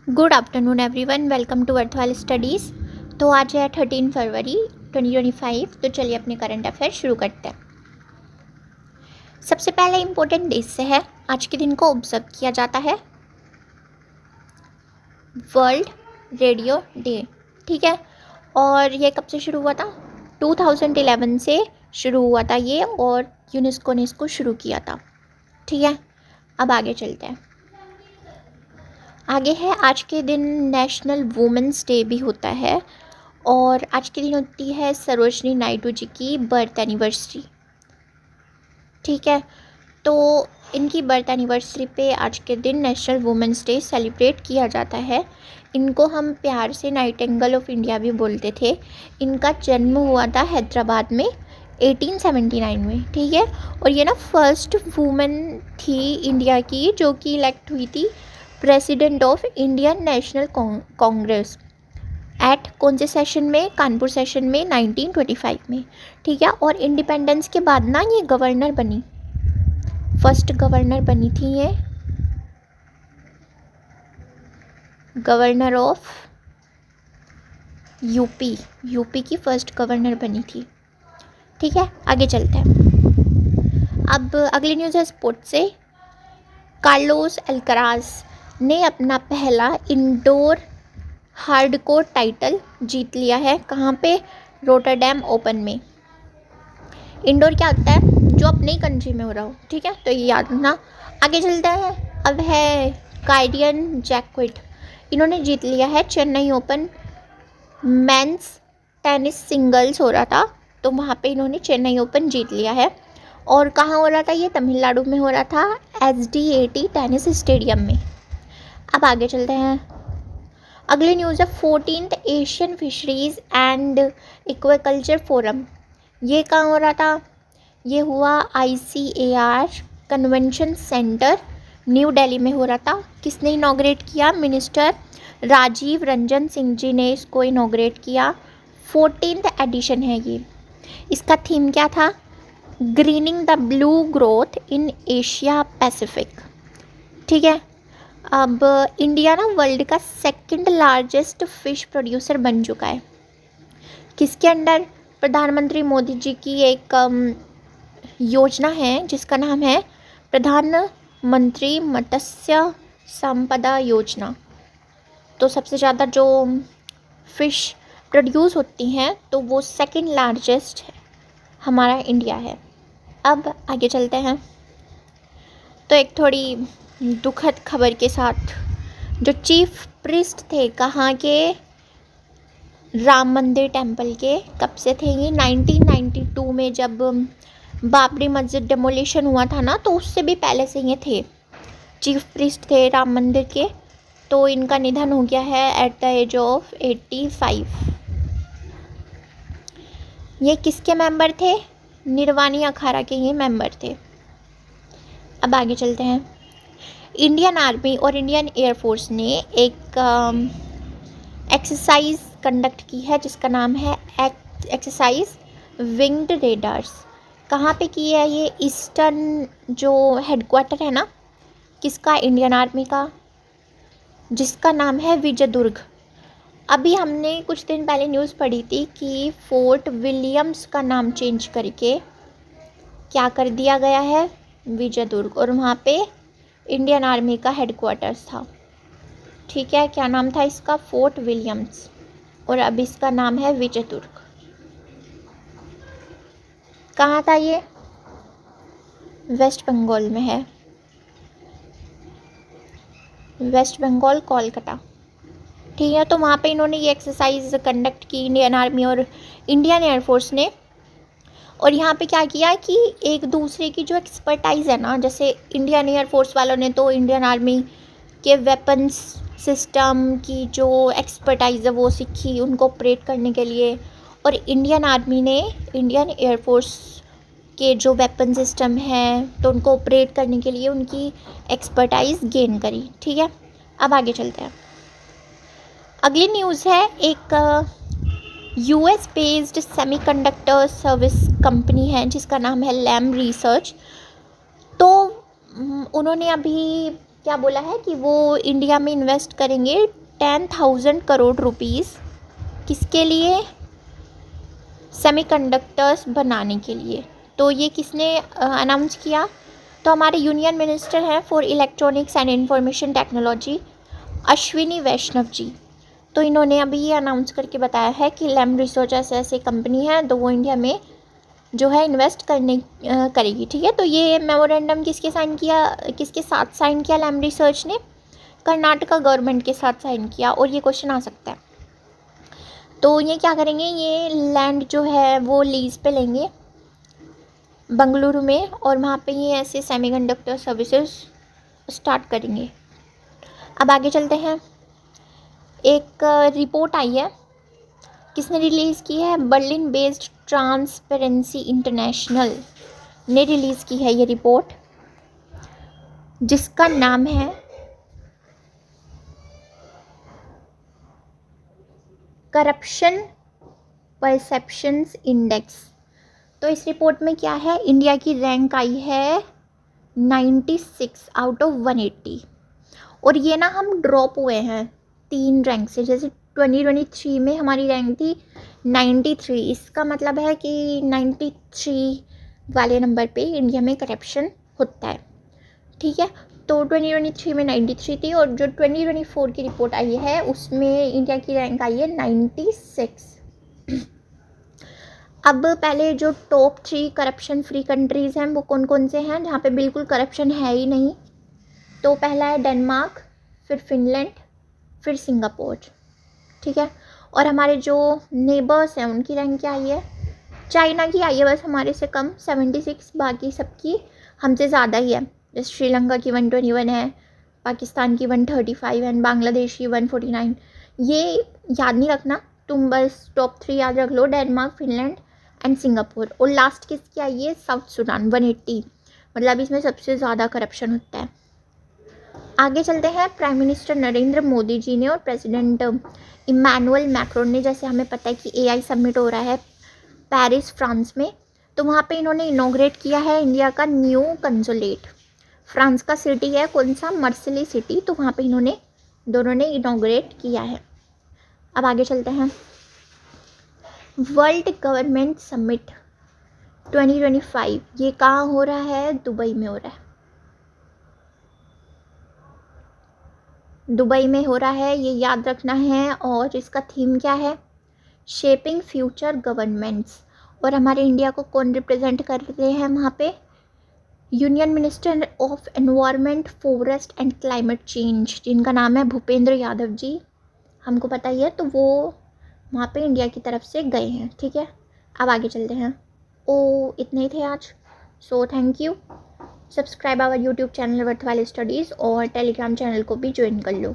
Good afternoon everyone, welcome to Arthwal studies. तो आज है 13 फरवरी 2025। तो चलिए अपने करंट अफेयर शुरू करते हैं। सबसे पहले इम्पोर्टेंट डेट से है, आज के दिन को ऑब्जर्व किया जाता है वर्ल्ड रेडियो डे। ठीक है, और ये कब से शुरू हुआ था? 2011 से शुरू हुआ था ये, और यूनेस्को ने इसको शुरू किया था। ठीक है, अब आगे चलते हैं। आगे है, आज के दिन नेशनल वुमेंस डे भी होता है, और आज के दिन होती है सरोजनी नायडू जी की बर्थ एनिवर्सरी। ठीक है, तो इनकी बर्थ एनिवर्सरी पे आज के दिन नेशनल वुमेंस डे सेलिब्रेट किया जाता है। इनको हम प्यार से नाइटिंगेल ऑफ इंडिया भी बोलते थे। इनका जन्म हुआ था हैदराबाद में 1879 में। ठीक है, और ये ना फर्स्ट वुमेन थी इंडिया की जो कि इलेक्ट हुई थी president of Indian National Congress at कौन से सेशन में? कानपुर सेशन में 1925 में। ठीक है, और इंडिपेंडेंस के बाद ना ये गवर्नर बनी, फर्स्ट गवर्नर बनी थी ये, गवर्नर ऑफ यूपी की फर्स्ट गवर्नर बनी थी। ठीक है, आगे चलते हैं। अब अगली न्यूज़ है स्पोर्ट्स से। कार्लोस अल्कराज ने अपना पहला इंडोर हार्डकोर टाइटल जीत लिया है। कहाँ पे? रोटरडैम ओपन में। इंडोर क्या होता है? जो अपने ही कंट्री में हो रहा हो। ठीक है, तो ये याद रखना। आगे चलता है। अब है काइरियन जैक्विट, इन्होंने जीत लिया है Chennai open. Men's tennis singles हो रहा था, तो वहाँ पे इन्होंने चेन्नई ओपन जीत लिया है। और कहाँ हो रहा था ये? तमिलनाडु में हो रहा था, SDAT टेनिस स्टेडियम में। अब आगे चलते हैं। अगली न्यूज़ है 14th Asian fisheries and aquaculture forum. ये कहाँ हो रहा था? ये हुआ ICAR convention centre new Delhi में हो रहा था। किसने इनॉग्रेट किया? मिनिस्टर राजीव रंजन सिंह जी ने इसको इनॉग्रेट किया। 14th एडिशन है ये। इसका थीम क्या था? Grinning the blue growth in Asia Pacific. ठीक है, अब इंडिया ना वर्ल्ड का सेकंड लार्जेस्ट फ़िश प्रोड्यूसर बन चुका है। किसके अंडर? प्रधानमंत्री मोदी जी की एक योजना है जिसका नाम है प्रधानमंत्री मत्स्य संपदा योजना। तो सबसे ज़्यादा जो फ़िश प्रोड्यूस होती हैं तो वो सेकंड लार्जेस्ट हमारा इंडिया है। अब आगे चलते हैं। तो एक थोड़ी दुखद खबर के साथ, जो चीफ प्रीस्ट थे कहाँ के? राम मंदिर टेम्पल के। कब से थे ये? 1992 में, जब बाबरी मस्जिद डेमोलिशन हुआ था ना, तो उससे भी पहले से ये थे, चीफ प्रीस्ट थे राम मंदिर के। तो इनका निधन हो गया है एट द एज ऑफ 85। ये किसके मेंबर थे? निर्वाणी अखाड़ा के ये मेंबर थे। अब आगे चलते हैं। इंडियन आर्मी और इंडियन एयरफोर्स ने एक एक्सरसाइज कंडक्ट की है जिसका नाम है एक्सरसाइज विंग्ड रेडर्स। कहाँ पे की है ये? ईस्टर्न जो हेडक्वार्टर है ना किसका? इंडियन आर्मी का, जिसका नाम है विजयदुर्ग। अभी हमने कुछ दिन पहले न्यूज़ पढ़ी थी कि फोर्ट विलियम्स का नाम चेंज करके क्या कर दिया गया है? विजयदुर्ग, और वहाँ पे इंडियन आर्मी का हेडक्वार्टर्स था। ठीक है, क्या नाम था इसका? फोर्ट विलियम्स, और अब इसका नाम है विजयदुर्ग। कहाँ था ये? वेस्ट बंगाल में है, वेस्ट बंगाल, कोलकाता। ठीक है, तो वहाँ पे इन्होंने ये एक्सरसाइज कंडक्ट की, इंडियन आर्मी और इंडियन एयरफोर्स ने। और यहाँ पे क्या किया कि एक दूसरे की जो एक्सपर्टाइज़ है ना, जैसे इंडियन एयरफोर्स वालों ने तो इंडियन आर्मी के वेपन्स सिस्टम की जो एक्सपर्टाइज़ है वो सीखी उनको ऑपरेट करने के लिए, और इंडियन आर्मी ने इंडियन एयरफोर्स के जो वेपन सिस्टम है तो उनको ऑपरेट करने के लिए उनकी एक्सपर्टाइज़ गेन करी। ठीक है, अब आगे चलते हैं। अगली न्यूज़ है, एक US based semiconductor service company है जिसका नाम है लैम रिसर्च। तो उन्होंने अभी क्या बोला है कि वो इंडिया में इन्वेस्ट करेंगे 10,000 करोड़ रुपीस। किसके लिए? सेमीकंडक्टर्स बनाने के लिए। तो ये किसने अनाउंस किया? तो हमारे यूनियन मिनिस्टर हैं for electronics and information technology Ashwini Vaishnaw ji. तो इन्होंने अभी ये अनाउंस करके बताया है कि लैम रिसर्च ऐसे कंपनी है तो वो इंडिया में जो है इन्वेस्ट करेगी। ठीक है, तो ये मेमोरेंडम किसके साथ साइन किया? लैम रिसर्च ने कर्नाटका गवर्नमेंट के साथ साइन किया। और ये क्वेश्चन आ सकता है। तो ये क्या करेंगे? ये लैंड जो है वो लीज पे लेंगे बंगलुरु में, और वहाँ पे ये ऐसे सेमीकंडक्टर सर्विसेज स्टार्ट करेंगे। अब आगे चलते हैं। एक रिपोर्ट आई है, किसने रिलीज़ की है? बर्लिन बेस्ड ट्रांसपेरेंसी इंटरनेशनल ने रिलीज़ की है ये रिपोर्ट, जिसका नाम है करप्शन परसेप्शंस इंडेक्स। तो इस रिपोर्ट में क्या है? इंडिया की रैंक आई है 96 आउट ऑफ 180। और ये ना हम ड्रॉप हुए हैं 3 रैंक से। जैसे 2023 में हमारी रैंक थी 93। इसका मतलब है कि 93 वाले नंबर पे इंडिया में करप्शन होता है। ठीक है, तो 2023 में 93 थी, और जो 2024 की रिपोर्ट आई है उसमें इंडिया की रैंक आई है 96। अब पहले जो टॉप 3 करप्शन फ्री कंट्रीज़ हैं वो कौन कौन से हैं जहाँ पे बिल्कुल करप्शन है ही नहीं? तो पहला है डेनमार्क, फिर फिनलैंड, फिर सिंगापुर। ठीक है, और हमारे जो नेबर्स हैं उनकी रैंक क्या आई है? चाइना की आई है बस हमारे से कम 76, बाकी सबकी हमसे ज़्यादा ही है। जैसे श्रीलंका की 121 है, पाकिस्तान की 135 है, बांग्लादेश की 149। ये याद नहीं रखना तुम, बस टॉप 3 याद रख लो, डेनमार्क, फिनलैंड एंड सिंगापुर। और लास्ट किसकी आई है? South Sudan 180। मतलब इसमें सबसे ज़्यादा करप्शन होता है। आगे चलते हैं। प्राइम मिनिस्टर नरेंद्र मोदी जी ने और प्रेसिडेंट इमैनुअल मैक्रोन ने, जैसे हमें पता है कि AI समिट हो रहा है पेरिस फ्रांस में, तो वहाँ पे इन्होंने इनॉग्रेट किया है इंडिया का न्यू कंसुलेट। फ्रांस का सिटी है कौन सा? मार्सेली सिटी। तो वहाँ पे इन्होंने दोनों ने इनॉग्रेट किया है। अब आगे चलते हैं। वर्ल्ड गवर्नमेंट समिट 2025 ये कहाँ हो रहा है? दुबई में हो रहा है। दुबई में हो रहा है, ये याद रखना है। और इसका थीम क्या है? Shaping future governments. और हमारे इंडिया को कौन रिप्रेजेंट कर रहे हैं वहाँ पे? Union minister of environment, forest and climate change, जिनका नाम है भूपेंद्र यादव जी, हमको पता ही है। तो वो वहाँ पे इंडिया की तरफ से गए हैं। ठीक है, अब आगे चलते हैं। इतने ही थे आज। So thank you. Subscribe our YouTube channel worth वाले स्टडीज़, और टेलीग्राम चैनल को भी ज्वाइन कर लो।